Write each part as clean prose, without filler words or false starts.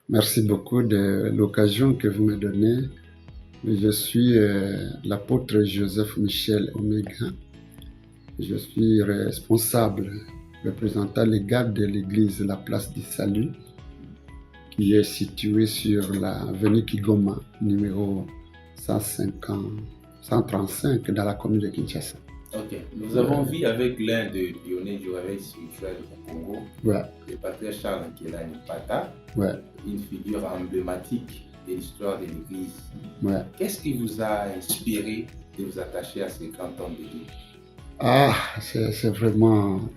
Merci beaucoup de l'occasion que vous me donnez. Je suis l'apôtre Joseph Michel Omega. Je suis responsable, représentant légal de l'église La Place du Salut, qui est située sur l'avenue Kigoma, numéro 135, dans la commune de Kinshasa. Ok, nous avons vu avec l'un des pionniers du réveil spirituel au Congo, le patriarche Charles Nkelani Pata, une figure emblématique de l'histoire de l'Église. Qu'est-ce qui vous a inspiré de vous attacher à ces grands hommes de Dieu? C'est vraiment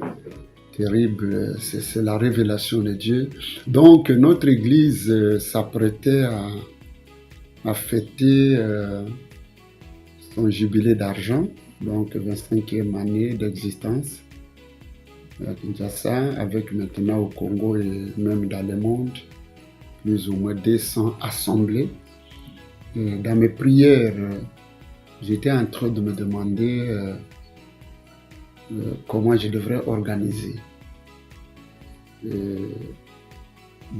terrible, c'est la révélation de Dieu. Donc notre Église s'apprêtait à fêter son jubilé d'argent, donc 25e année d'existence à Kinshasa, avec maintenant au Congo et même dans le monde, plus ou moins 200 assemblées. Et dans mes prières, j'étais en train de me demander comment je devrais organiser. Et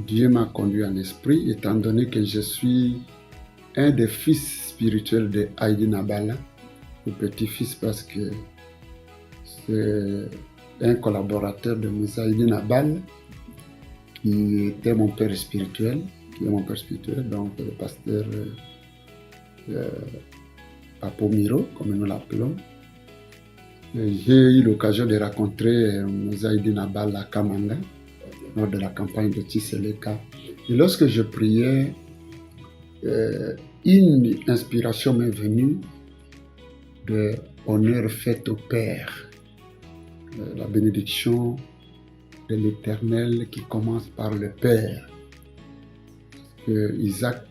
Dieu m'a conduit en esprit, étant donné que je suis un des fils spirituels de Heidi Nabala, le petit-fils, parce que c'est un collaborateur de Moussa Heidi Nabala qui était mon père spirituel, donc le pasteur Papomiro, comme nous l'appelons. J'ai eu l'occasion de rencontrer Moussa Heidi Nabala à Kamanga, lors de la campagne de Tisseleka. Et lorsque je priais, une inspiration m'est venue de honneur fait au Père, la bénédiction de l'Éternel qui commence par le Père. Que Isaac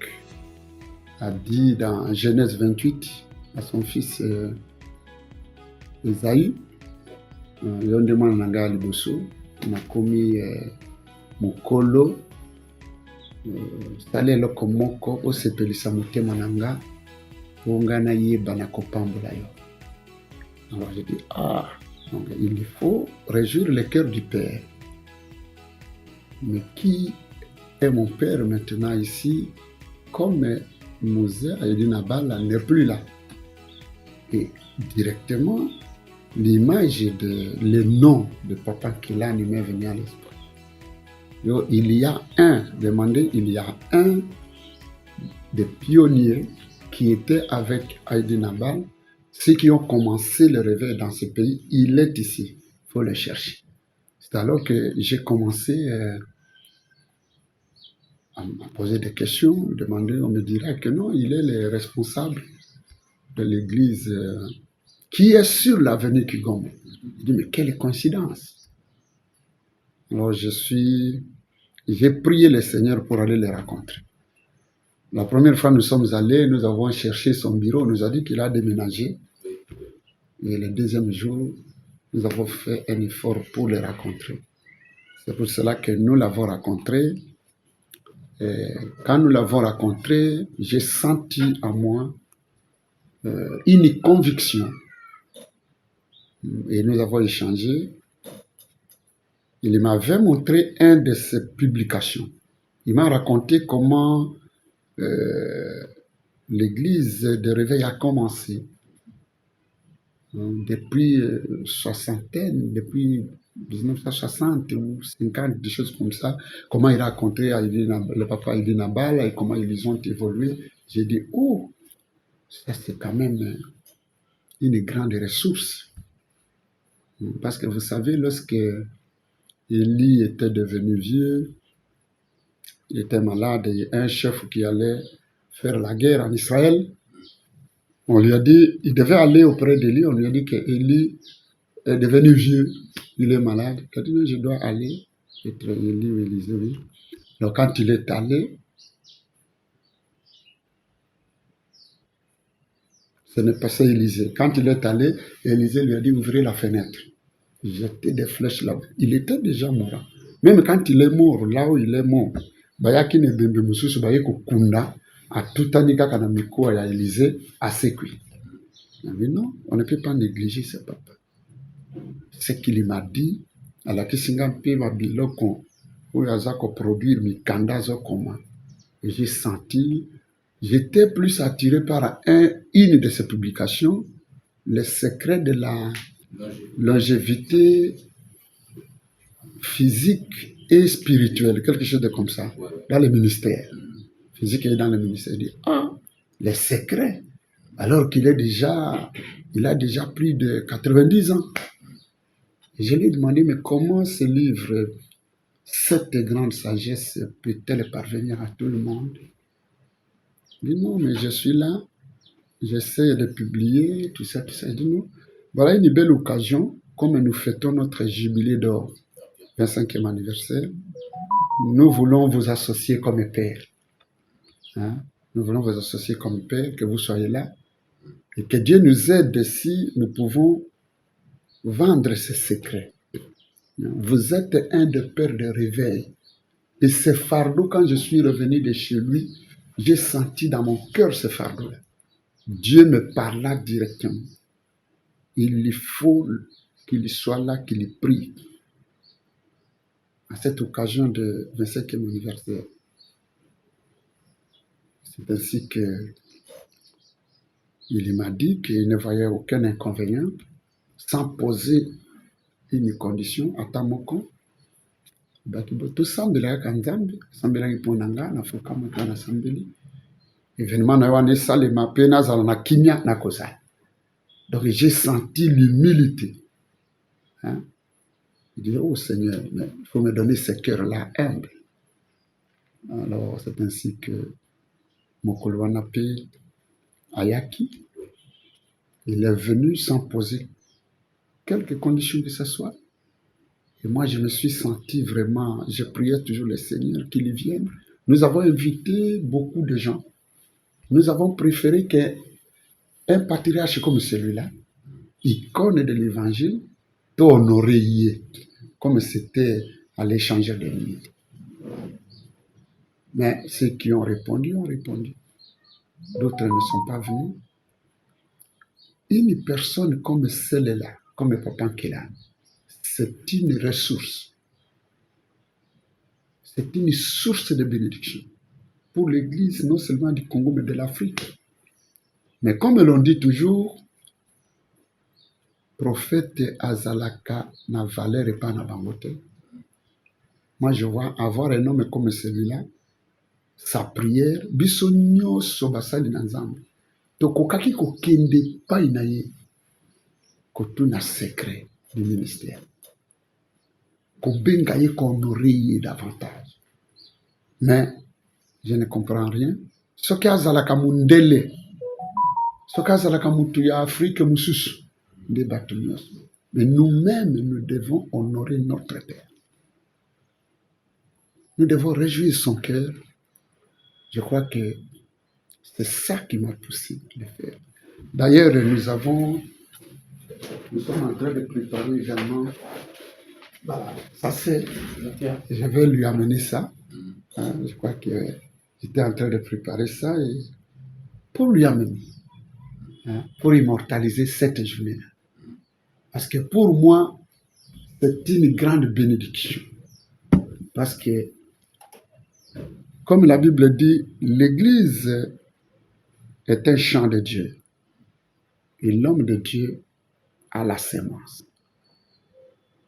a dit dans Genèse 28 à son fils Esaïe, Yondema Nanga Liboso, nakomi mokolo sala eloko moko osepelisa motema na nga mpo ngai nayeba na kopambola yo. Alors j'ai dit, donc il faut réjouir le cœur du Père. Mais qui est mon Père maintenant ici, comme Moussa Heidi Nabala n'est plus là? Et directement, l'image le nom de Papa Nkelani m'est venu à l'esprit. Il y a un des pionniers qui était avec Heidi Nabala, ceux qui ont commencé le réveil dans ce pays. Il est ici, il faut le chercher. C'est alors que j'ai commencé à me poser des questions, demander, on me dira que non, il est le responsable de l'église qui est sur l'avenue Kigoma. Je dis, mais quelle coïncidence! Alors j'ai prié le Seigneur pour aller les rencontrer. La première fois nous sommes allés, nous avons cherché son bureau, on nous a dit qu'il a déménagé. Et le deuxième jour, nous avons fait un effort pour les rencontrer. C'est pour cela que nous l'avons rencontré. Et quand nous l'avons rencontré, j'ai senti en moi une conviction. Et nous avons échangé. Il m'avait montré une de ses publications. Il m'a raconté comment l'église de réveil a commencé. Depuis depuis 1960 ou 50, des choses comme ça. Comment il a rencontré le papa Heidi Nabala et comment ils ont évolué. J'ai dit, oh, ça c'est quand même une grande ressource. Parce que vous savez, lorsque Élie était devenu vieux, il était malade et un chef qui allait faire la guerre en Israël, on lui a dit, il devait aller auprès d'Élie, on lui a dit que Élie est devenu vieux, il est malade. Il a dit, je dois aller être Élie ou Élisée, oui. Donc quand il est allé, ce n'est pas ça Élisée. Quand il est allé, Élisée lui a dit, ouvrez la fenêtre. Jeter des flèches là-bas. Il était déjà mort. Même quand il est mort, là où il est mort, bayaki ne bembe mususu bayeko kunda a tutani kaka na mikoa ya Élisée asekwi. Mais non, on ne peut pas négliger ce papa. Ce qu'il m'a dit, alakisi nga mpe ba biloko où il y a produire mes candas comment. J'ai senti, j'étais plus attiré par une de ces publications, les secrets de la longévité physique et spirituelle, quelque chose de comme ça, dans le ministère. Physique et dans le ministère. Il dit, les secrets, alors qu'il a déjà plus de 90 ans. Et je lui ai demandé, mais comment ce livre, cette grande sagesse, peut-elle parvenir à tout le monde? Il dit, non, mais je suis là, j'essaie de publier, tout ça. Il dit, non, voilà une belle occasion, comme nous fêtons notre jubilé d'or, 25e anniversaire, nous voulons vous associer comme père. Hein? Nous voulons vous associer comme père, que vous soyez là, et que Dieu nous aide si nous pouvons vendre ces secrets. Vous êtes un des pères de réveil. Et ce fardeau, quand je suis revenu de chez lui, j'ai senti dans mon cœur ce fardeau-là. Dieu me parla directement. Il faut qu'il soit là, qu'il prie. À cette occasion de 25e anniversaire. C'est ainsi qu'il m'a dit qu'il ne voyait aucun inconvénient sans poser une condition à Tamoko. Tout sambela kanzambi, sambela iponanga na fukama kana sambeli. Événement na wane salema pena zala na kimia na kosa. Donc j'ai senti l'humilité. Hein? Il dit, oh Seigneur, il faut me donner ce cœur-là humble. Alors c'est ainsi que Mokolwanape Ayaki, il est venu sans poser quelques conditions que ce soit. Et moi, je me suis senti vraiment, je priais toujours le Seigneur qu'il vienne. Nous avons invité beaucoup de gens. Nous avons préféré qu'un patriarche comme celui-là, icône de l'évangile, honoré, comme c'était à l'échanger des livres. Mais ceux qui ont répondu ont répondu. D'autres ne sont pas venus. Une personne comme celle-là, comme Papa Kelani, c'est une ressource. C'est une source de bénédiction pour l'Église, non seulement du Congo, mais de l'Afrique. Mais comme l'on dit toujours, prophète Azalaka n'a valeur et pas n'a bangote. Moi, je vois avoir un homme comme celui-là, sa prière, bisonyo sobasali na nzambe. Tokokaki kokende pa inaye, kotuna secret du ministère. Kobenga ye kohonorer davantage. Mais je ne comprends rien. Soki azalaka mundele, soki azalaka mutu ya Afrique mususu, nde bato nyonso. Mais nous-mêmes, nous devons honorer notre Père. Nous devons réjouir son cœur. Je crois que c'est ça qui m'a poussé de le faire. D'ailleurs, nous sommes en train de préparer également. Voilà, ça c'est. Je vais lui amener ça. Hein, je crois que j'étais en train de préparer ça et pour lui amener, hein, pour immortaliser cette journée-là. Parce que pour moi, c'est une grande bénédiction. Parce que, comme la Bible dit, l'Église est un champ de Dieu. Et l'homme de Dieu a la sémence.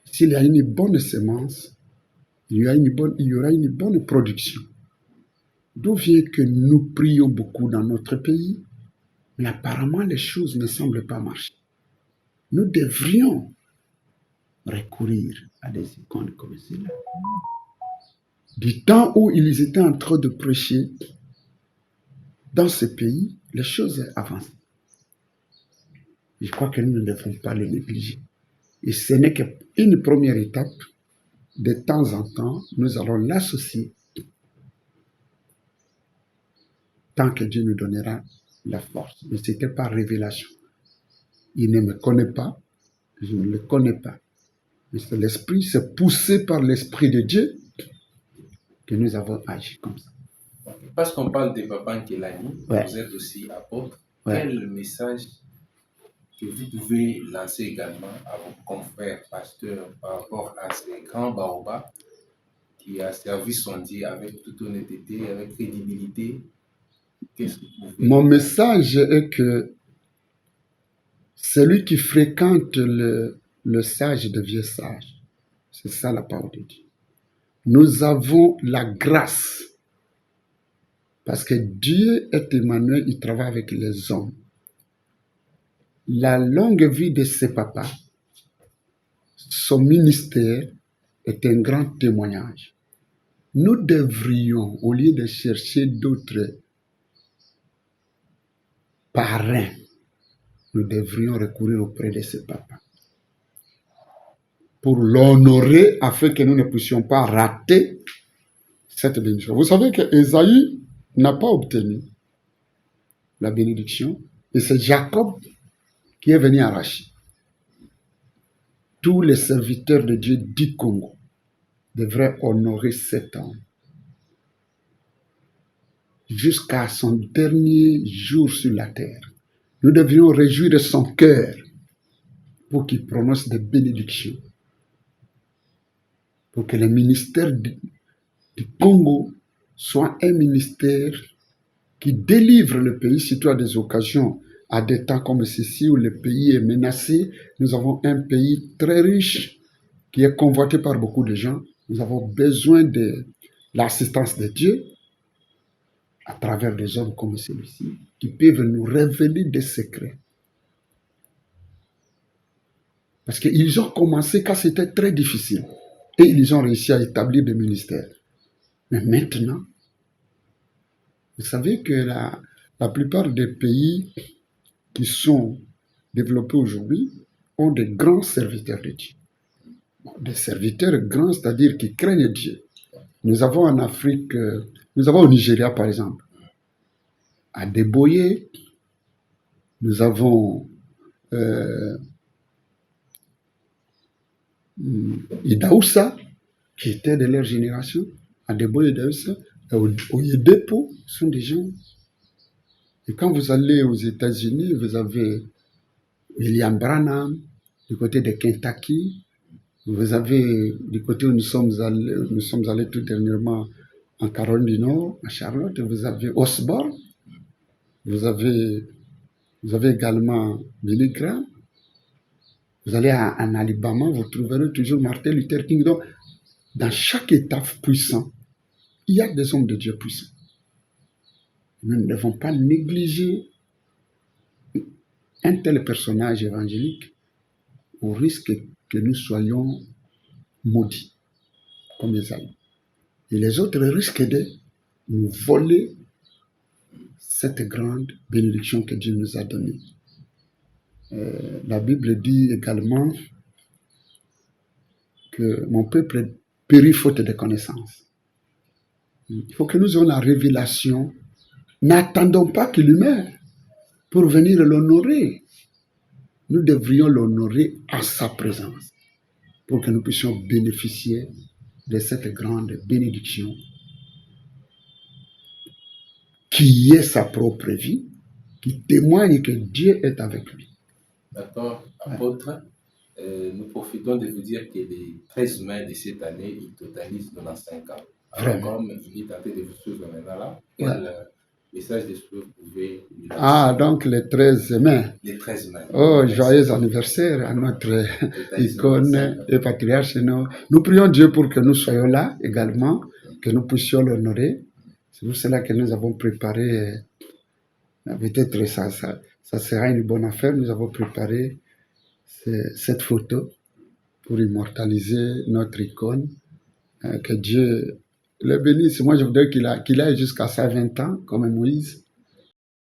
S'il y a une bonne sémence, il y aura une bonne production. D'où vient que nous prions beaucoup dans notre pays, mais apparemment les choses ne semblent pas marcher. Nous devrions recourir à des icônes comme celle-là. Du temps où ils étaient en train de prêcher dans ce pays, les choses avancent. Je crois que nous ne devons pas les négliger. Et ce n'est qu'une première étape. De temps en temps, nous allons l'associer. Tant que Dieu nous donnera la force. Mais ce n'était pas révélation. Il ne me connaît pas. Je ne le connais pas. Mais c'est l'esprit, c'est poussé par l'esprit de Dieu que nous avons agi comme ça. Parce qu'on parle de Papa Kelani, ouais. Vous êtes aussi apôtre. Ouais. Quel message que vous pouvez lancer également à vos confrères pasteurs par rapport à ces grands baobabs qui a servi son Dieu avec toute honnêteté, avec crédibilité, qu'est-ce que vous pouvez... Mon message est que celui qui fréquente le sage devient sage. C'est ça la parole de Dieu. Nous avons la grâce. Parce que Dieu est Emmanuel, il travaille avec les hommes. La longue vie de ses papas, son ministère est un grand témoignage. Nous devrions, au lieu de chercher d'autres parrains, nous devrions recourir auprès de ses papas pour l'honorer afin que nous ne puissions pas rater cette bénédiction. Vous savez que Ésaïe n'a pas obtenu la bénédiction et c'est Jacob qui est venu arracher. Tous les serviteurs de Dieu du Congo devraient honorer cet homme jusqu'à son dernier jour sur la terre. Nous devrions réjouir de son cœur pour qu'il prononce des bénédictions, pour que le ministère du Congo soit un ministère qui délivre le pays, surtout à des occasions, à des temps comme ceci où le pays est menacé. Nous avons un pays très riche qui est convoité par beaucoup de gens. Nous avons besoin de l'assistance de Dieu à travers des hommes comme celui-ci qui peuvent nous révéler des secrets. Parce qu'ils ont commencé quand c'était très difficile et ils ont réussi à établir des ministères. Mais maintenant, vous savez que la plupart des pays qui sont développés aujourd'hui ont des grands serviteurs de Dieu. Des serviteurs grands, c'est-à-dire qui craignent Dieu. Nous avons en Afrique, nous avons au Nigeria par exemple, à Deboye, nous avons Idaoussa, qui était de leur génération, à Deboye et Idaoussa, Oyedepo, sont des gens. Et quand vous allez aux États-Unis, vous avez William Branham, du côté de Kentucky, vous avez du côté où nous sommes allés tout dernièrement en Caroline du Nord, à Charlotte, vous avez Osborne, vous avez également Billy Graham, vous allez en Alabama, vous trouverez toujours Martin Luther King. Donc, dans chaque État puissant, il y a des hommes de Dieu puissants. Nous ne devons pas négliger un tel personnage évangélique au risque que nous soyons maudits, comme Esaïe. Et les autres risquent de nous voler cette grande bénédiction que Dieu nous a donnée. La Bible dit également que mon peuple périt faute de connaissance. Il faut que nous ayons la révélation. N'attendons pas qu'il meure pour venir l'honorer. Nous devrions l'honorer à sa présence pour que nous puissions bénéficier de cette grande bénédiction qui est sa propre vie, qui témoigne que Dieu est avec lui. D'accord, apôtre, nous profitons de vous dire que les 13 mai de cette année, ils totalisent 95 ans. Alors, comme il est en train de vous suivre maintenant là, quel message de ce que vous pouvez lui lancer? Ah, donc le 13 mai. Le 13 mai. Oh, joyeux anniversaire à notre icône et patriarche. Nous prions Dieu pour que nous soyons là également, que nous puissions l'honorer. C'est pour cela que nous avons préparé, peut-être ça sera une bonne affaire, nous avons préparé cette photo pour immortaliser notre icône. Que Dieu le bénisse. Moi, je voudrais qu'il aille jusqu'à ses 20 ans, comme Moïse.